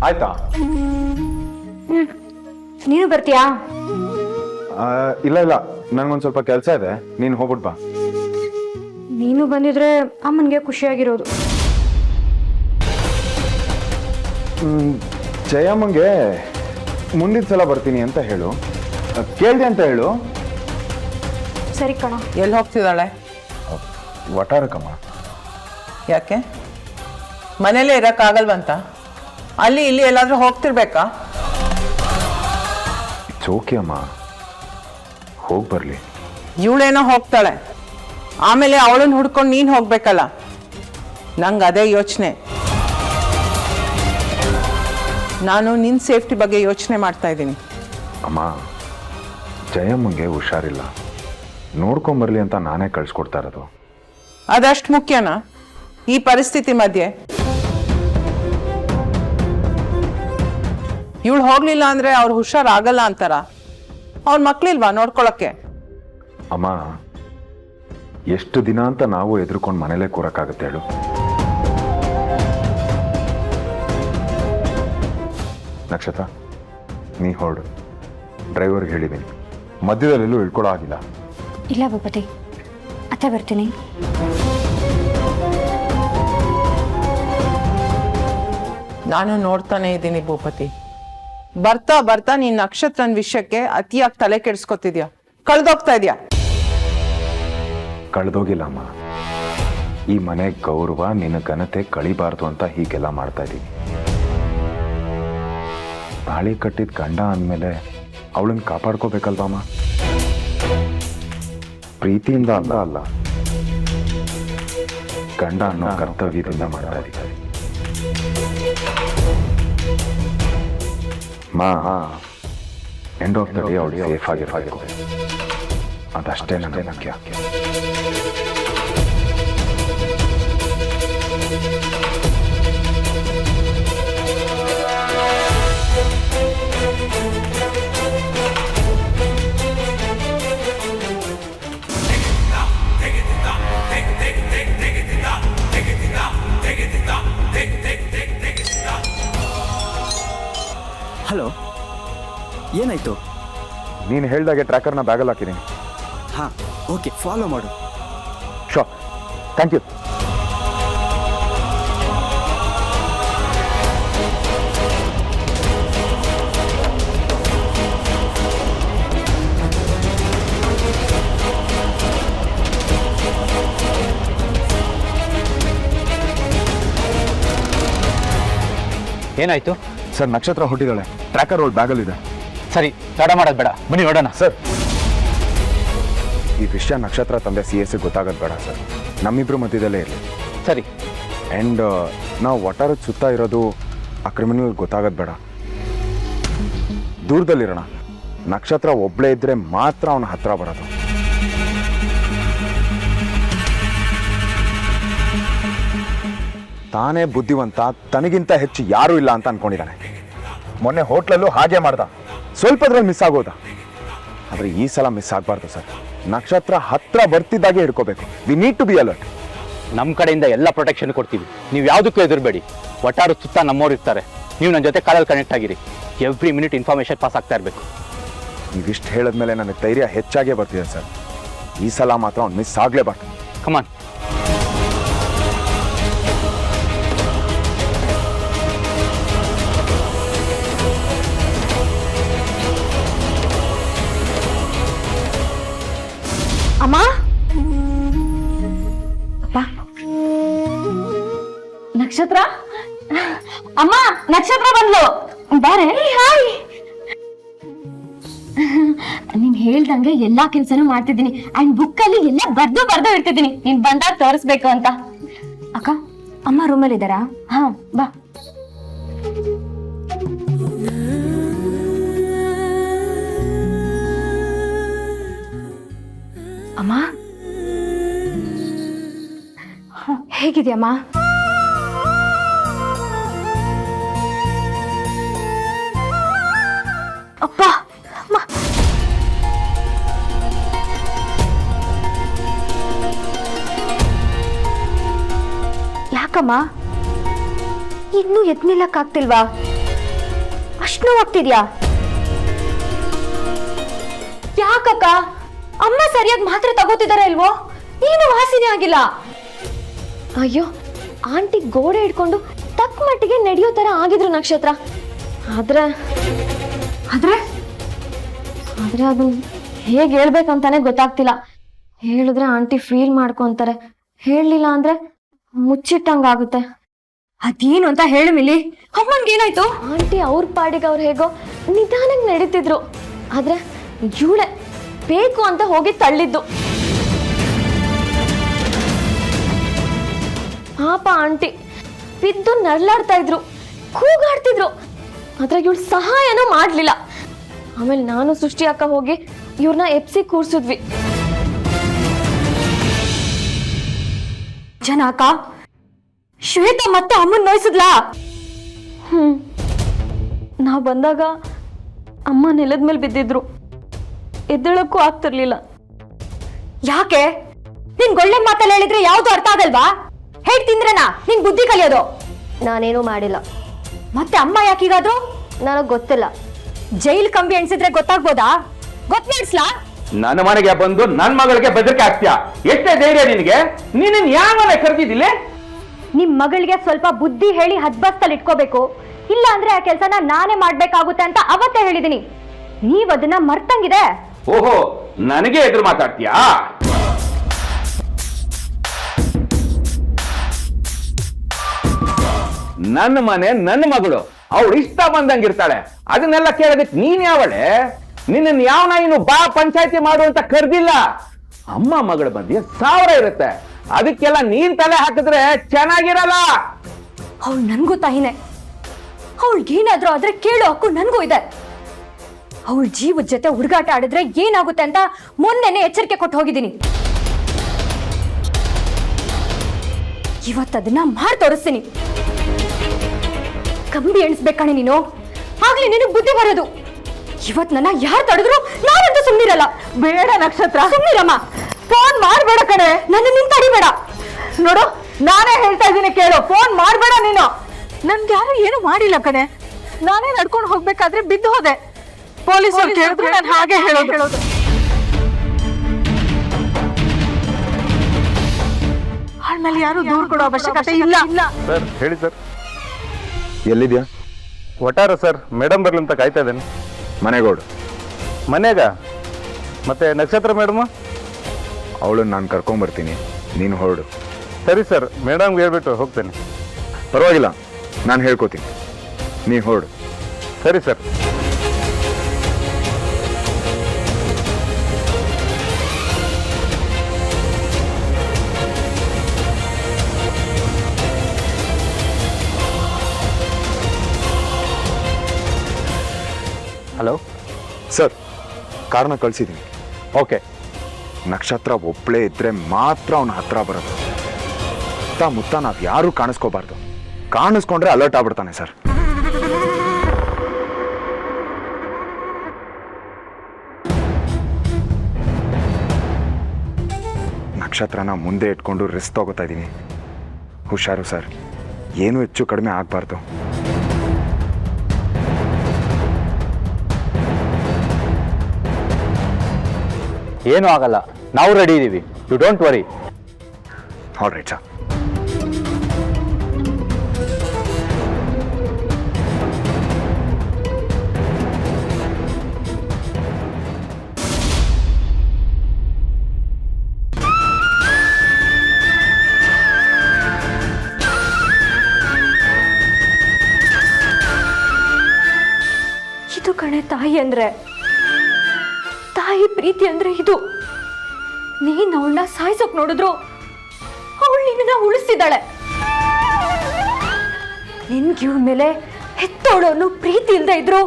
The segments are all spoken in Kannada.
ಆಯ್ತಾ? ನೀನು ಬರ್ತೀಯಾ? ಇಲ್ಲ ಇಲ್ಲ, ನನಗೊಂದು ಸ್ವಲ್ಪ ಕೆಲಸ ಇದೆ, ನೀನು ಹೋಗ್ಬಿಟ್ ಬಾ. ನೀನು ಬಂದಿದ್ರೆ ಅಮ್ಮನಿಗೆ ಖುಷಿಯಾಗಿರೋದು. ಜಯಮ್ಮಂಗೆ ಮುಂದಿನ ಸಲ ಬರ್ತೀನಿ ಅಂತ ಹೇಳು, ಕೇಳಿದೆ ಅಂತ ಹೇಳು. ಸರಿ ಕಣ. ಎಲ್ಲಿ ಹೋಗ್ತಿದ್ದಾಳೆ? ವಟಾರಕ್ಕಮ್ಮ. ಯಾಕೆ ಮನೇಲೇ ಇರೋಕ್ಕಾಗಲ್ವಂತ? ಅಲ್ಲಿ ಇಲ್ಲಿ ಎಲ್ಲಾದ್ರೂ ಹೋಗ್ತಿರ್ಬೇಕಾ? ಓಕೆ ಅಮ್ಮ, ಹೋಗಿ ಬರಲಿ. ಇವಳೇನೋ ಹೋಗ್ತಾಳೆ, ಆಮೇಲೆ ಅವಳನ್ನ ಹುಡ್ಕೊಂಡು ನೀನು ಹೋಗ್ಬೇಕಲ್ಲ. ನಂಗೆ ಅದೇ ಯೋಚನೆ. ನಾನು ನಿನ್ನ ಸೇಫ್ಟಿ ಬಗ್ಗೆ ಯೋಚನೆ ಮಾಡ್ತಾ ಇದ್ದೀನಿ. ಅಮ್ಮ, ಜಯಮ್ಮಂಗೆ ಹುಷಾರಿಲ್ಲ, ನೋಡ್ಕೊಂಬರ್ಲಿ ಅಂತ ನಾನೇ ಕಳ್ಸ್ಕೊಡ್ತಾ ಇರೋದು. ಅದಷ್ಟು ಮುಖ್ಯನಾ ಈ ಪರಿಸ್ಥಿತಿ ಮಧ್ಯೆ? ಇವಳು ಹೋಗ್ಲಿಲ್ಲ ಅಂದ್ರೆ ಅವ್ರು ಹುಷಾರಾಗಲ್ಲ ಅಂತಾರ? ಅವ್ರ ಮಕ್ಳಿಲ್ವಾ ನೋಡ್ಕೊಳಕ್ಕೆ? ಅಮ್ಮ, ಎಷ್ಟು ದಿನ ಅಂತ ನಾವು ಎದುರ್ಕೊಂಡು ಮನೇಲೇ ಕೂರಕ್ಕಾಗತ್ತೆ ಹೇಳು? ನಕ್ಷತ್ರ, ನೀ ಹೊರಡು. ಡ್ರೈವರ್ಗೆ ಹೇಳಿದ್ದೀನಿ, ಮಧ್ಯದಲ್ಲೆಲ್ಲೂ ಇಳ್ಕೊಳ್ಳೋ ಆಗಿಲ್ಲ. ಇಲ್ಲ ಭೂಪತಿ, ಅತ್ತೆ ಬರ್ತೀನಿ. ನಾನು ನೋಡ್ತಾನೆ ಇದ್ದೀನಿ ಭೂಪತಿ. ಬರ್ತಾ ಬರ್ತಾ ನೀನ್ ನಕ್ಷತ್ರನ ವಿಷಯಕ್ಕೆ ಅತಿಯಾಗಿ ತಲೆ ಕೆಡಿಸ್ಕೊತಿದ್ಯಾ, ಕಳ್ದೋಗ್ತಾ ಇದೆಯಾ? ಕಳೆದೋಗಿಲ್ಲ ಅಮ್ಮ, ಈ ಮನೆ ಗೌರವ, ನಿನ್ನ ಘನತೆ ಕಳಿಬಾರ್ದು ಅಂತ ಹೀಗೆಲ್ಲ ಮಾಡ್ತಾ ಇದ್ದೀನಿ. ತಾಳಿ ಕಟ್ಟಿದ ಗಂಡ ಅಂದಮೇಲೆ ಅವಳನ್ನ ಕಾಪಾಡ್ಕೋಬೇಕಲ್ವಮ್ಮ? ಪ್ರೀತಿಯಿಂದ ಅಲ್ಲ, ಗಂಡ ಅನ್ನೋ ಕರ್ತವ್ಯದಿಂದ ಮಾಡ್ತಾ ಇದ್ದೀನಿ. ಎಂಡ್ ಆಫ್ ದ ಡೇ ಅವಳು ಸೇಫ್ ಆಗಿರ್ಬೇಕು, ಅದಷ್ಟೇ ನನಗೆ ಮುಖ್ಯ. ಹಲೋ, ಏನಾಯ್ತು? ನೀನು ಹೇಳ್ದಾಗೆ ಟ್ರ್ಯಾಕರ್ನ ಬ್ಯಾಗಲ್ಲಿ ಹಾಕಿದ್ದೀನಿ. ಹಾಂ, ಓಕೆ, ಫಾಲೋ ಮಾಡು. So, thank you. ಏನಾಯ್ತು ಸರ್? ನಕ್ಷತ್ರ ಹೊಟ್ಟಿದ್ದಾಳೆ, ಟ್ರ್ಯಾಕರ್ ಅವಳು ಬ್ಯಾಗಲ್ಲಿದೆ. ಸರಿ, ತಡ ಮಾಡೋದು ಬೇಡ, ಬನ್ನಿ ನೋಡೋಣ. ಸರ್, ಈ ವಿಷಯ ನಕ್ಷತ್ರ ತಂದೆ CS ಗೊತ್ತಾಗೋದು ಬೇಡ ಸರ್, ನಮ್ಮಿಬ್ರು ಮಧ್ಯದಲ್ಲೇ ಇರಲಿ. ಸರಿ. ಆ್ಯಂಡ್ ನಾವು ಒಟ್ಟಾರದ ಸುತ್ತ ಇರೋದು ಆ ಕ್ರಿಮಿನಲ್ ಗೊತ್ತಾಗೋದು ಬೇಡ, ದೂರದಲ್ಲಿರೋಣ. ನಕ್ಷತ್ರ ಒಬ್ಬಳೇ ಇದ್ದರೆ ಮಾತ್ರ ಅವನ ಹತ್ರ ಬರೋದು. ತಾನೇ ಬುದ್ಧಿವಂತ, ತನಗಿಂತ ಹೆಚ್ಚು ಯಾರೂ ಇಲ್ಲ ಅಂತ ಅನ್ಕೊಂಡಿದ್ದಾನೆ. ಮೊನ್ನೆ ಹೋಟ್ಲಲ್ಲೂ ಹಾಗೆ ಮಾಡ್ದ, ಸ್ವಲ್ಪದ್ರಲ್ಲಿ ಮಿಸ್ ಆಗೋದ. ಆದರೆ ಈ ಸಲ ಮಿಸ್ ಆಗಬಾರ್ದು ಸರ್. ನಕ್ಷತ್ರ ಹತ್ರ ಬರ್ತಿದ್ದಾಗೆ ಹಿಡ್ಕೋಬೇಕು. We need to be alert. ನಮ್ಮ ಕಡೆಯಿಂದ ಎಲ್ಲ ಪ್ರೊಟೆಕ್ಷನ್ ಕೊಡ್ತೀವಿ, ನೀವು ಯಾವುದಕ್ಕೂ ಹೆದರಬೇಡಿ. ಒಟ್ಟಾರು ಸುತ್ತ ನಮ್ಮವ್ರು ಇರ್ತಾರೆ, ನೀವು ನನ್ನ ಜೊತೆ ಕಾಲಲ್ಲಿ ಕನೆಕ್ಟ್ ಆಗಿರಿ. ಎವ್ರಿ ಮಿನಿಟ್ ಇನ್ಫಾರ್ಮೇಷನ್ ಪಾಸ್ ಆಗ್ತಾ ಇರಬೇಕು. ನೀವಿಷ್ಟು ಹೇಳಿದ್ಮೇಲೆ ನನಗೆ ಧೈರ್ಯ ಹೆಚ್ಚಾಗೇ ಬರ್ತಿದೆ ಸರ್. ಈ ಸಲ ಮಾತ್ರ ಅವ್ನು ಮಿಸ್ ಆಗಲೇಬಾರ್ದು. ಕಮಾನ್. ಅಮ್ಮ, ಅಪ್ಪ, ನಕ್ಷತ್ರ, ಅಮ್ಮ, ನಕ್ಷತ್ರ ಬಂದ್ಲು. ಬಾರೆ. ಹಾಯ್. ನೀನ್ ಹೇಳ್ದಂಗೆ ಎಲ್ಲಾ ಕೆಲ್ಸನೂ ಮಾಡ್ತಿದ್ದೀನಿ. ಅಂಡ್ ಬುಕ್ ಅಲ್ಲಿ ಎಲ್ಲ ಬರ್ದು ಇರ್ತಿದ್ದೀನಿ, ನೀನ್ ಬಂದಾಗ ತೋರಿಸ್ಬೇಕು ಅಂತ. ಅಕ್ಕ, ಅಮ್ಮ ರೂಮಲ್ಲಿ ಇದ್ದಾರಾ? ಹಾ, ಬಾ. ಅಮ್ಮ, ಹೇಗಿದೆಯಮ್ಮ? ಅಪ್ಪ, ಅಮ್ಮ, ಯಾಕಮ್ಮ ಇನ್ನೂ ಎದ್ ನಿಲ್ಲಕ್ಕಾಗ್ತಿಲ್ವಾ? ಅಷ್ಟು ನೋವಾಗ್ತಿದ್ಯಾ? ಯಾಕಕ್ಕ? ಅಮ್ಮ ಸರಿಯಾಗಿ ಮಾತ್ರೆ ತಗೋತಿದಾರ ಇಲ್ವೋ? ಏನು ವಾಸನೆ ಆಗಿಲ್ಲ. ಅಯ್ಯೋ, ಆಂಟಿ ಗೋಡೆ ಹಿಡ್ಕೊಂಡು ತಕ್ಕ ಮಟ್ಟಿಗೆ ನಡೆಯೋ ತರ ಆಗಿದ್ರು ನಕ್ಷತ್ರ. ಆದ್ರೆ ಆದ್ರೆ ಆದ್ರೆ ಅದು ಹೇಗೆ ಹೇಳ್ಬೇಕಂತಾನೆ ಗೊತ್ತಾಗ್ತಿಲ್ಲ. ಹೇಳಿದ್ರೆ ಆಂಟಿ ಫೀಲ್ ಮಾಡ್ಕೊಂತಾರೆ, ಹೇಳಲಿಲ್ಲ ಅಂದ್ರೆ ಮುಚ್ಚಿಟ್ಟಂಗಾಗುತ್ತೆ. ಅದೇನು ಅಂತ ಹೇಳು ಮಿಲಿ. ಅಮ್ಮನ್ಗೇನಾಯ್ತು? ಆಂಟಿ ಅವ್ರ ಪಾಡಿಗೆ ಅವ್ರು ಹೇಗೋ ನಿಧಾನಕ್ಕೆ ನಡೀತಿದ್ರು. ಆದ್ರೆ ಇವಳೆ ಬೇಕು ಅಂತ ಹೋಗಿ ತಳ್ಳಿದ್ದು. ಪಾಪ ಆಂಟಿ ಬಿದ್ದು ನರಳಾಡ್ತಾ ಇದ್ರು, ಕೂಗಾಡ್ತಿದ್ರು. ಆದ್ರೆ ಇವಳು ಸಹಾಯನೂ ಮಾಡ್ಲಿಲ್ಲ. ಆಮೇಲೆ ನಾನು ಸೃಷ್ಟಿ ಅಕ್ಕ ಹೋಗಿ ಇವ್ರನ್ನ ಎಪ್ಸಿ ಕೂರ್ಸಿದ್ವಿ. ಜನಕ ಶ್ವೇತಾ ಮತ್ತೆ ಅಮ್ಮನ್ ನೋಯಿಸಿದ್ಲಾ? ನಾವ್ ಬಂದಾಗ ಅಮ್ಮ ನೆಲದ ಮೇಲೆ ಬಿದ್ದಿದ್ರು, ಎದ್ದೇಳಕ್ಕೂ ಆಗ್ತಿರ್ಲಿಲ್ಲ. ಯಾಕೆ? ನಿನ್ ಒಳ್ಳೆ ಮಾತಲ್ಲಿ ಹೇಳಿದ್ರೆ ಯಾವ್ದು ಅರ್ಥ ಆಗಲ್ವಾ? ಹೇಗ್ ತಿಂದ್ರನಾ ನಿನ್ ಬುದ್ಧಿ ಕಲಿಯೋದು? ನಾನೇನು ಮಾಡಿಲ್ಲ. ಮತ್ತೆ ಅಮ್ಮ ಯಾಕೀಗಾದ್ರು? ನನಗ್ ಗೊತ್ತಿಲ್ಲ. ಜೈಲ್ ಕಂಬಿ ಎಣ್ಸಿದ್ರೆ ಗೊತ್ತಾಗ್ಬೋದಾ? ಗೊತ್ತೇಡ್ಸ್ಲಾ? ನನ್ನ ಮನೆಗೆ ಬಂದು ನನ್ನ ಮಗಳಿಗೆ ಬೆದರಿಕೆ ಆಗ್ತೀಯಾ? ಎಷ್ಟೇ ಧೈರ್ಯ ನಿನಗೆ? ನೀನು ಯಾವನ ಕರೆದಿದ್ದಿಲ್ಲ? ನಿಮ್ ಮಗಳಿಗೆ ಸ್ವಲ್ಪ ಬುದ್ಧಿ ಹೇಳಿ ಹದ್ಬಸ್ತಲ್ಲಿ ಇಟ್ಕೋಬೇಕು, ಇಲ್ಲ ಅಂದ್ರೆ ಆ ಕೆಲ್ಸನ ನಾನೇ ಮಾಡ್ಬೇಕಾಗುತ್ತೆ ಅಂತ ಅವತ್ತೇ ಹೇಳಿದೀನಿ. ನೀವ್ ಅದನ್ನ ಮರ್ತಂಗಿದೆ. ಓಹೋ, ನನಗೆ ಎದುರು ಮಾತಾಡ್ತೀಯಾ? ನನ್ನ ಮನೆ ನನ್ನ ಮಗಳು, ಅವಳು ಇಷ್ಟ ಬಂದಂಗಿರ್ತಾಳೆ. ಅದನ್ನೆಲ್ಲ ಕೇಳೋದಕ್ಕೆ ನೀನ್ ಯಾವಳೆ? ನಿನ್ನ ಯಾವ ನಾಯಿನು ಬಾ ಪಂಚಾಯತಿ ಮಾಡು ಅಂತ ಕರ್ದಿಲ್ಲ. ಅಮ್ಮ ಮಗಳ ಮಧ್ಯೆ 1000 ಇರುತ್ತೆ, ಅದಕ್ಕೆಲ್ಲ ನೀನ್ ತಲೆ ಹಾಕಿದ್ರೆ ಚೆನ್ನಾಗಿರಲ್ಲ. ಅವಳು ನನ್ಗೂ ತಾಯಿನೇ. ಅವಳಿಗೇನಾದ್ರೂ ಆದ್ರೆ ಕೇಳೋ ಹಕ್ಕು ನನ್ಗೂ ಇದೆ. ಅವಳ ಜೀವದ ಜೊತೆ ಹುಡುಗಾಟ ಆಡಿದ್ರೆ ಏನಾಗುತ್ತೆ ಅಂತ ಮೊನ್ನೆನೆ ಎಚ್ಚರಿಕೆ ಕೊಟ್ಟು ಹೋಗಿದ್ದೀನಿ. ಇವತ್ತದನ್ನ ಮಾಡಿ ತೋರಿಸ್ತೀನಿ. ಕಂಬಿ ಎಣಿಸ್ಬೇಕಾಣೆ ನೀನು, ಆಗ್ಲಿ ನಿನಗೆ ಬುದ್ಧಿ ಬರೋದು. ಇವತ್ ನನ್ನ ಯಾರು ತಡೆದ್ರು ನಾನಂತೂ ಸುಮ್ಮನಿರಲ್ಲ. ಬೇಡ ನಕ್ಷತ್ರ, ಸುಮ್ಮನಿರಮ್ಮ. ಫೋನ್ ಮಾಡ್ಬೇಡ ಕಣೆ. ನನ್ನ ನಿನ್ ತಡಿಬೇಡ. ನೋಡು, ನಾನೇ ಹೇಳ್ತಾ ಇದ್ದೀನಿ ಕೇಳು, ಫೋನ್ ಮಾಡ್ಬೇಡ ನೀನು. ನನ್ಗೆ ಯಾರು ಏನು ಮಾಡಿಲ್ಲ ಕಣೆ. ನಾನೇ ನಡ್ಕೊಂಡು ಹೋಗ್ಬೇಕಾದ್ರೆ ಬಿದ್ದು ಹೋದೆ. ಪೊಲೀಸರು ಕೇಳಿದ್ರು ನಾನು ಹಾಗೆ ಹೇಳೋದು. ಆಮೇಲೆ ಯಾರು ದೂರ ಕೊಡೋ ಅವಶ್ಯಕತೆ ಇಲ್ಲ. ಸರ್ ಹೇಳಿ ಸರ್. ಎಲ್ಲಿದ್ಯಾ? ಒಟ್ಟಾರ ಸರ್, ಮೇಡಮ್ ಬರ್ಲಿ ಅಂತ ಕಾಯ್ತಾ ಇದ್ದೇನೆ. ಮನೆಗೋಡು. ಮನೆಗ ಮತ್ತೆ ನಕ್ಷತ್ರ ಮೇಡಮ್? ಅವಳನ್ನ ನಾನು ಕರ್ಕೊಂಬರ್ತೀನಿ, ನೀನು ಹೊರಡು. ಸರಿ ಸರ್, ಮೇಡಮ್ಗೆ ಹೇಳ್ಬಿಟ್ಟು ಹೋಗ್ತೇನೆ. ಪರವಾಗಿಲ್ಲ, ನಾನು ಹೇಳ್ಕೊತೀನಿ, ನೀ ಹೊರಡು. ಸರಿ ಸರ್. ಹಲೋ ಸರ್, ಕಾರಣ ಕಳಿಸಿದ್ದೀನಿ. ಓಕೆ. ನಕ್ಷತ್ರ ಒಬ್ಬಳೇ ಇದ್ರೆ ಮಾತ್ರ ಅವನ ಹತ್ರ ಬರೋದು. ಮುತ್ತ ನಾವು ಯಾರೂ ಕಾಣಿಸ್ಕೋಬಾರ್ದು. ಕಾಣಿಸ್ಕೊಂಡ್ರೆ ಅಲರ್ಟ್ ಆಗ್ಬಿಡ್ತಾನೆ ಸರ್. ನಕ್ಷತ್ರನ ಮುಂದೆ ಇಟ್ಕೊಂಡು ರಿಸ್ಕ್ ತಗೋತಾ ಇದ್ದೀನಿ. ಹುಷಾರು ಸರ್, ಏನೂ ಹೆಚ್ಚು ಕಡಿಮೆ ಆಗಬಾರ್ದು. ಏನೂ ಆಗಲ್ಲ, ನಾವು ರೆಡಿ ಇದ್ದೀವಿ. You don't worry. All right sir. ಇದು ಕಣೆ ತಾಯಿ ಅಂದ್ರೆ. ತಾಯಿ ಪ್ರೀತಿ ಅಂದ್ರೆ ಇದು. ನೀನ್ ಅವಳನ್ನ ಸಾಯಿಸೋಕ್ ನೋಡಿದ್ರು ಅವಳು ನಿನ್ನ ಉಳಿಸ್ತಿದ್ದಾಳೆ. ನಿನ್ಗೆ ಇವಳ ಮೇಲೆ ಹೆತ್ತೋಳನ್ನು ಪ್ರೀತಿ ಇಲ್ದೆ ಇದ್ರು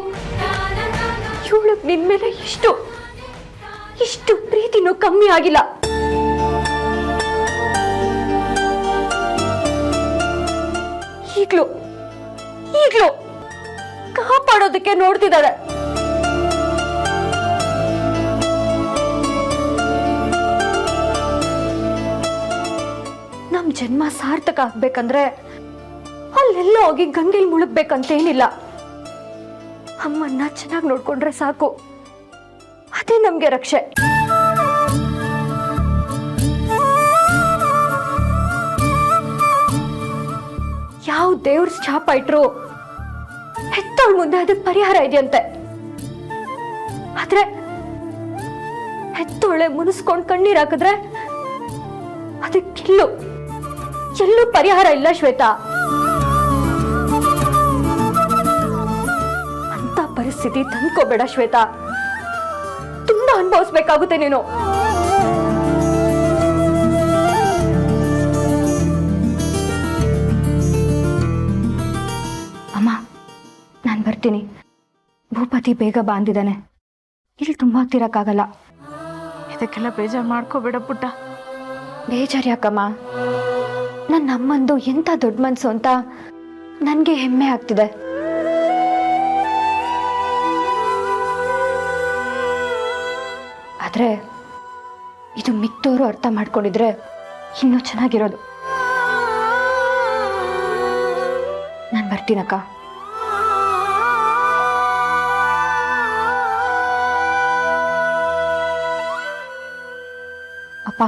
ಇವಳಗ್ ನಿನ್ ಮೇಲೆ ಇಷ್ಟು ಪ್ರೀತಿನೂ ಕಮ್ಮಿ ಆಗಿಲ್ಲ. ಈಗ್ಲೂ ಕಾಪಾಡೋದಕ್ಕೆ ನೋಡ್ತಿದ್ದಾಳೆ. ನಮ್ ಜನ್ಮ ಸಾರ್ಥಕ ಆಗ್ಬೇಕಂದ್ರೆ ಅಲ್ಲೆಲ್ಲ ಹೋಗಿ ಗಂಗೆಲ್ ಮುಳುಗ್ಬೇಕಂತೇನಿಲ್ಲ. ಅಮ್ಮನ್ನ ಚೆನ್ನಾಗಿ ನೋಡ್ಕೊಂಡ್ರೆ ಸಾಕು, ಅದೇ ನಮ್ಗೆ ರಕ್ಷೆ. ಯಾವ ದೇವ್ರ ಶಾಪ ಇಟ್ರು ಹೆತ್ತವಳ ಮುಂದೆ ಅದಕ್ಕೆ ಪರಿಹಾರ ಇದೆಯಂತೆ. ಆದ್ರೆ ಹೆತ್ತೋಳೆ ಮುನಿಸ್ಕೊಂಡ್ ಕಣ್ಣೀರ್ ಹಾಕಿದ್ರೆ ಅದಕ್ಕೆಲ್ಲೂ ಎಲ್ಲೂ ಪರಿಹಾರ ಇಲ್ಲ ಶ್ವೇತಾ. ಅಂತ ಪರಿಸ್ಥಿತಿ ತಂದ್ಕೋಬೇಡ ಶ್ವೇತಾ, ತುಂಬಾ ಅನುಭವಿಸ್ಬೇಕಾಗುತ್ತೆ ನೀನು. ಅಮ್ಮ, ನಾನು ಬರ್ತೀನಿ. ಭೂಪತಿ ಬೇಗ ಬಾಂದಿದ್ದಾನೆ, ಇಲ್ಲಿ ತುಂಬಾ ಹೊತ್ತಿರಕ್ಕಾಗಲ್ಲ. ಇದಕ್ಕೆಲ್ಲ ಬೇಜಾರು ಮಾಡ್ಕೋಬೇಡ ಪುಟ್ಟ. ಬೇಜಾರು ಯಾಕಮ್ಮ? ನನ್ನ ಅಮ್ಮಂದು ಎಂತ ದೊಡ್ಡ ಮನ್ಸು ಅಂತ ನನಗೆ ಹೆಮ್ಮೆ ಆಗ್ತಿದೆ. ಆದ್ರೆ ಇದು ಮಿಕ್ತೋರು ಅರ್ಥ ಮಾಡ್ಕೊಂಡಿದ್ರೆ ಇನ್ನೂ ಚೆನ್ನಾಗಿರೋದು. ನಾನು ಬರ್ತೀನಕ್ಕ. ಅಪ್ಪ,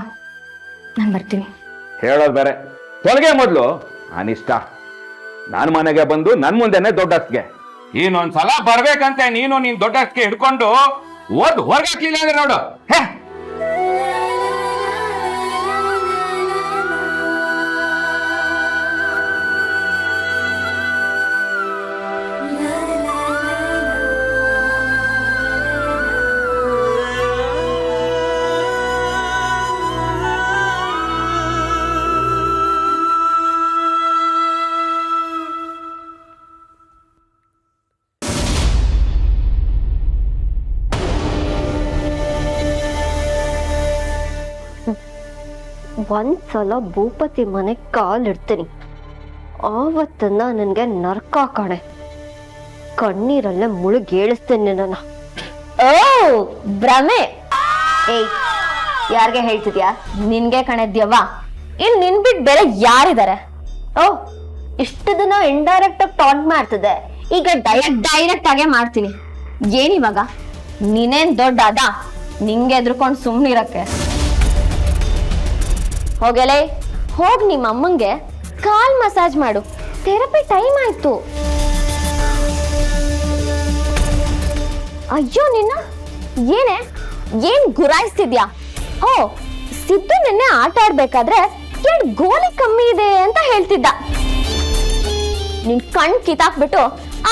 ನಾನು ಬರ್ತೀನಿ. ಹೇಳೋದು ಬೇರೆ, ತೊಲಗೆ ಮೊದಲು ಅನಿಷ್ಟ. ನನ್ನ ಮನೆಗೆ ಬಂದು ನನ್ ಮುಂದೆನೆ ದೊಡ್ಡಸ್ಗೆ ಇನ್ನೊಂದ್ಸಲ ಬರ್ಬೇಕಂತೆ ನೀನು ನೀನ್ ದೊಡ್ಡಸ್ಗೆ ಹಿಡ್ಕೊಂಡು ಓದ್ ಹೊರಗಾಕ್ಲಿಲ್ಲ ಅಂದ್ರೆ ನೋಡು. ಹೇ, ಒಂದ್ಸಲ ಭೂಪತಿ ಮನೆ ಕಾಲಿಡ್ತೀನಿ, ಆವತ್ತನ್ನ ನನಗೆ ನರ್ಕ ಕಾಣೆ. ಕಣ್ಣೀರಲ್ಲೇ ಮುಳುಗೇಳಿಸ್ತೇನೆ ನನ್ನ. ಓ ಭ್ರಮೆ. ಏಯ್, ಯಾರಿಗೆ ಹೇಳ್ತಿದ್ಯಾ? ನಿನ್ಗೆ ಕಣದ್ಯವ್ವ. ಇಲ್ಲಿ ನಿನ್ ಬಿಟ್ಟು ಬೇರೆ ಯಾರಿದ್ದಾರೆ? ಓ, ಇಷ್ಟು ದಿನ ಇಂಡೈರೆಕ್ಟ್ ಆಗಿ ಟಾಂಟ್ ಮಾಡ್ತಿದ್ದೆ, ಈಗ ಡೈರೆಕ್ಟ್ ಆಗೇ ಮಾಡ್ತೀನಿ. ಏನಿವಾಗ ನೀನೇನ್ ದೊಡ್ಡ ಅದ ನಿಂಗೆ ಎದ್ರುಕೊಂಡು ಸುಮ್ನಿರಕ್ಕೆ? ಹೋಗಲೇ, ಹೋಗ್ ನಿಮ್ಮ ಅಮ್ಮಂಗೆ ಕಾಲ್ ಮಸಾಜ್ ಮಾಡು. ಥೆರಪಿ ಟೈಮ್ ಆಯ್ತು. ಅಯ್ಯೋ ನಿನ್ನ ಏನ್ ಗುರಾಯಿಸ್ತಿದ್ಯಾ? ಓ, ಸಿದ್ದು ನಿನ್ನೆ ಆಟ ಆಡ್ಬೇಕಾದ್ರೆ 2 ಗೋಲಿ ಕಮ್ಮಿ ಇದೆ ಅಂತ ಹೇಳ್ತಿದ್ದ. ನಿನ್ ಕಣ್ ಕಿತ್ತಾಕ್ಬಿಟ್ಟು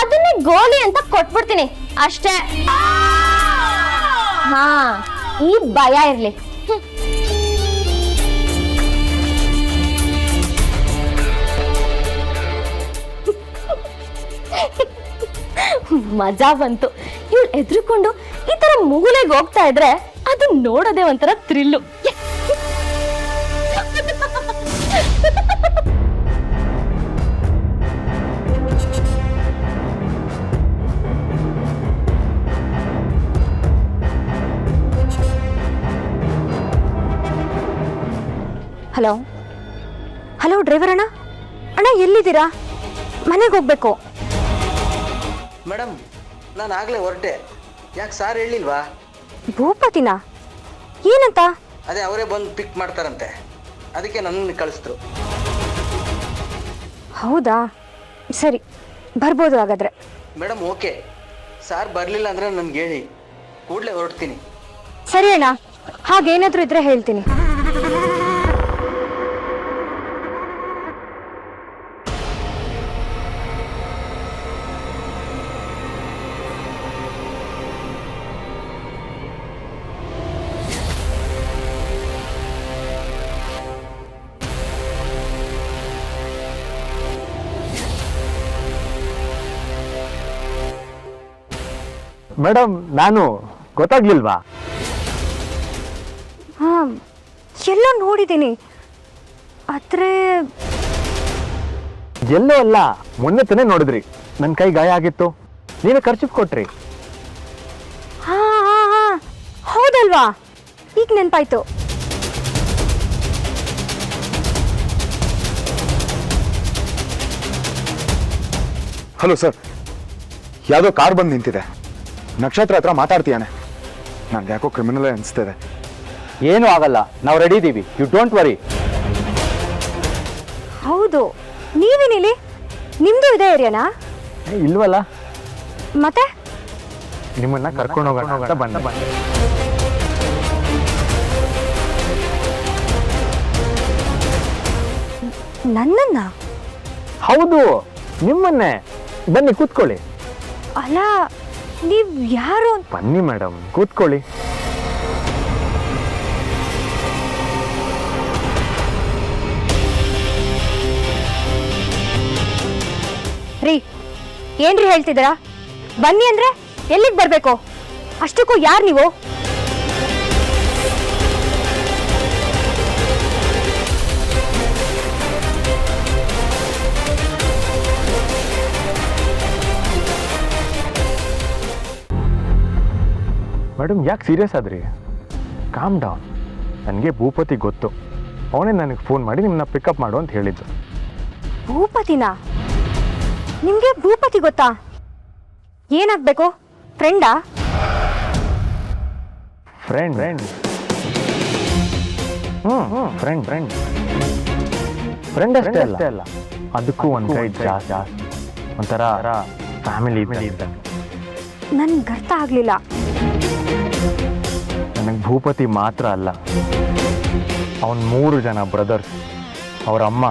ಅದನ್ನೇ ಗೋಲಿ ಅಂತ ಕೊಟ್ಬಿಡ್ತೀನಿ ಅಷ್ಟೇ. ಹಾ, ಈ ಭಯ ಇರ್ಲಿ. ಮಜಾ ಬಂತು. ಇವ್ಳು ಎದ್ರುಕೊಂಡು ಈ ತರ ಮೂಲೆಗೆ ಹೋಗ್ತಾ ಇದ್ರೆ ಅದು ನೋಡೋದೇ ಒಂಥರ ಥ್ರಿಲ್ಲು. ಹಲೋ ಹಲೋ, ಡ್ರೈವರ್ ಅಣ್ಣ. ಅಣ್ಣ ಎಲ್ಲಿದ್ದೀರಾ? ಮನೆಗೆ ಹೋಗ್ಬೇಕು. ಮೇಡಮ್, ನಾನು ಆಗಲೇ ಹೊರಟೆ. ಯಾಕೆ ಸಾರ್ ಹೇಳಿಲ್ವಾ? ಭೂಪತಿನ ಏನಂತ? ಅದೇ ಅವರೇ ಬಂದು ಪಿಕ್ ಮಾಡ್ತಾರಂತೆ, ಅದಕ್ಕೆ ನನ್ನನ್ನು ಕಳಿಸಿದ್ರು. ಹೌದಾ, ಸರಿ, ಬರ್ಬೋದು ಹಾಗಾದ್ರೆ. ಮೇಡಮ್ ಓಕೆ, ಸಾರ್ ಬರಲಿಲ್ಲ ಅಂದರೆ ನನಗೆ ಹೇಳಿ, ಕೂಡಲೇ ಹೊರಡ್ತೀನಿ. ಸರಿ ಅಣ್ಣ, ಹಾಗೇನಾದ್ರೂ ಇದ್ರೆ ಹೇಳ್ತೀನಿ. ಮೇಡಮ್, ನಾನು ಗೊತ್ತಾಗ್ಲಿಲ್ವಾ? ಹಾ, ಎಲ್ಲ ನೋಡಿದ್ದೀನಿ, ಆದ್ರೆ ಎಲ್ಲೋ ಅಲ್ಲ, ಮೊನ್ನೆ ತಾನೇ ನೋಡಿದ್ರಿ. ನನ್ನ ಕೈ ಗಾಯ ಆಗಿತ್ತು, ನೀವೇ ಖರ್ಚು ಕೊಟ್ರಿ. ಹಾ ಹಾ ಹಾ, ಹೌದಲ್ವಾ? ಈಗ ನೆನ್ಪಾಯ್ತು. ಹಲೋ ಸರ್, ಯಾವುದೋ ಕಾರ್ ಬಂದು ನಿಂತಿದೆ. ನಕ್ಷತ್ರ ಹತ್ರ ಮಾತಾಡ್ತೀಯಾನೆ. ನನ್ಗೆ ಯಾಕೋ ಕ್ರಿಮಿನಲ್ ಅನಿಸ್ತಿದೆ. ಏನೂ ಆಗಲ್ಲ, ನಾವು ರೆಡಿ ಇದ್ದೀವಿ, ಯು ಡೋಂಟ್ ವರಿ. ಹೌದು, ನೀವೇನಿಲ್ಲಿ? ನಿಮ್ದು ಇದೇ ಏರಿಯಾನಾ? ಇಲ್ವಲ್ಲ, ಮತ್ತೆ ನಿಮ್ಮನ್ನ ಕರ್ಕೊಂಡು ಹೋಗೋಣ ಅಂತ ಬಂದೆ. ನನ್ನನ್ನ? ಹೌದು ನಿಮ್ಮನ್ನೇ. ಬನ್ನಿ ಕೂತ್ಕೊಳ್ಳಿ. ಅಲ್ಲ, ನೀವ್ ಯಾರು? ಬನ್ನಿ ಮೇಡಮ್, ಕೂತ್ಕೊಳ್ಳಿ. ರೀ, ಏನ್ರಿ ಹೇಳ್ತಿದ್ದೀರಾ? ಬನ್ನಿ ಅಂದ್ರೆ ಎಲ್ಲಿಗೆ ಬರ್ಬೇಕು? ಅಷ್ಟಕ್ಕೂ ಯಾರು ನೀವು? ಮೇಡಮ್ ಯಾಕೆ ಸೀರಿಯಸ್ ಆದ್ರಿ? Calm down. ನನಗೆ ಭೂಪತಿ ಗೊತ್ತು. ಅವನೇ ನನಗೆ ಫೋನ್ ಮಾಡಿ ನಿಮ್ಮನ್ನ ಪಿಕಪ್ ಮಾಡು ಅಂತ ಹೇಳಿದ್ದು. ಭೂಪತಿನಾ? ನಿಮ್ಗೆ ಭೂಪತಿ ಗೊತ್ತಾ? ಏನಾಗ್ಬೇಕು? ಫ್ರೆಂಡಾ? Friend friend friend friend friend ಅಷ್ಟೇ ಅಲ್ಲ, ಅದಕ್ಕೂ ಒಂದು ಕೈ ಜಾಸ್ತಿ, ಒಂಥರ ಫ್ಯಾಮಿಲಿ ಇದ್ದ. ನನ್ಗೆ ಅರ್ಥ ಆಗ್ಲಿಲ್ಲ. ನನಗೆ ಭೂಪತಿ ಮಾತ್ರ ಅಲ್ಲ, ಅವನ 3 ಜನ ಬ್ರದರ್ಸ್, ಅವ್ರ ಅಮ್ಮ,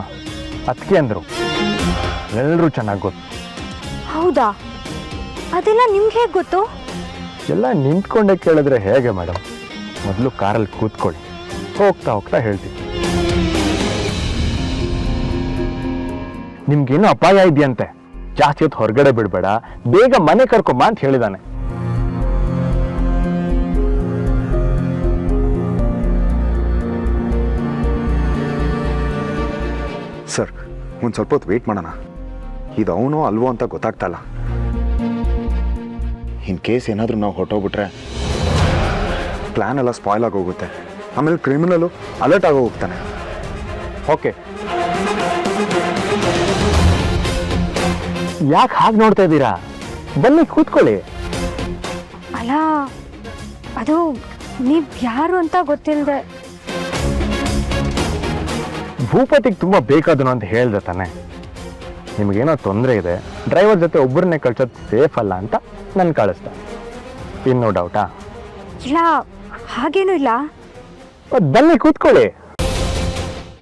ಅತ್ತಿಗೆ ಅಂದರು, ಎಲ್ಲರೂ ಚೆನ್ನಾಗಿ ಗೊತ್ತು. ಹೌದಾ? ಅದೆಲ್ಲ ನಿಮ್ಗೆ ಹೇಗೆ ಗೊತ್ತು? ಎಲ್ಲ ನಿಂತ್ಕೊಂಡೆ ಕೇಳಿದ್ರೆ ಹೇಗೆ ಮೇಡಮ್? ಮೊದಲು ಕಾರಲ್ಲಿ ಕೂತ್ಕೊಳ್ಳಿ, ಹೋಗ್ತಾ ಹೋಗ್ತಾ ಹೇಳ್ತೀನಿ. ನಿಮ್ಗೇನು ಅಪಾಯ ಇದೆಯಂತೆ, ಜಾಸ್ತಿ ಹೊತ್ತು ಹೊರಗಡೆ ಬಿಡಬೇಡ, ಬೇಗ ಮನೆ ಕರ್ಕೊಂಬ ಅಂತ ಹೇಳಿದಾನೆ. ಸರ್, ಒಂದು ಸ್ವಲ್ಪ ಹೊತ್ತು ವೇಟ್ ಮಾಡೋಣ. ಇದು ಅವನೋ ಅಲ್ವೋ ಅಂತ ಗೊತ್ತಾಗ್ತಾ ಇಲ್ಲ. ಇನ್ ಕೇಸ್ ಏನಾದರೂ ನಾವು ಹೊರಟೋಗ್ಬಿಟ್ರೆ ಪ್ಲ್ಯಾನ್ ಎಲ್ಲ ಸ್ಪಾಯ್ಲ್ ಆಗೋಗುತ್ತೆ. ಆಮೇಲೆ ಕ್ರಿಮಿನಲು ಅಲರ್ಟ್ ಆಗೋ ಹೋಗ್ತಾನೆ. ಓಕೆ, ಯಾಕೆ ಹಾಗೆ ನೋಡ್ತಾ ಇದ್ದೀರಾ? ಬನ್ನಿ ಕೂತ್ಕೊಳ್ಳಿ. ಅಲ್ಲ, ಅದು ನೀವ್ ಯಾರು ಅಂತ ಗೊತ್ತಿಲ್ಲದೆ. ಭೂಪತಿಗೆ ತುಂಬ ಬೇಕಾದನು ಅಂತ ಹೇಳ್ದೆ ತಾನೆ. ನಿಮಗೇನೋ ತೊಂದರೆ ಇದೆ, ಡ್ರೈವರ್ ಜೊತೆ ಒಬ್ಬರನ್ನೇ ಕಳ್ಸೋದು ಸೇಫ್ ಅಲ್ಲ ಅಂತ ನಾನು ಕಳಿಸ್ದೆ. ಇನ್ನೋ ಡೌಟಾ? ಇಲ್ಲ, ಹಾಗೇನೂ ಇಲ್ಲ. ಬನ್ನಿ ಕೂತ್ಕೊಳ್ಳಿ.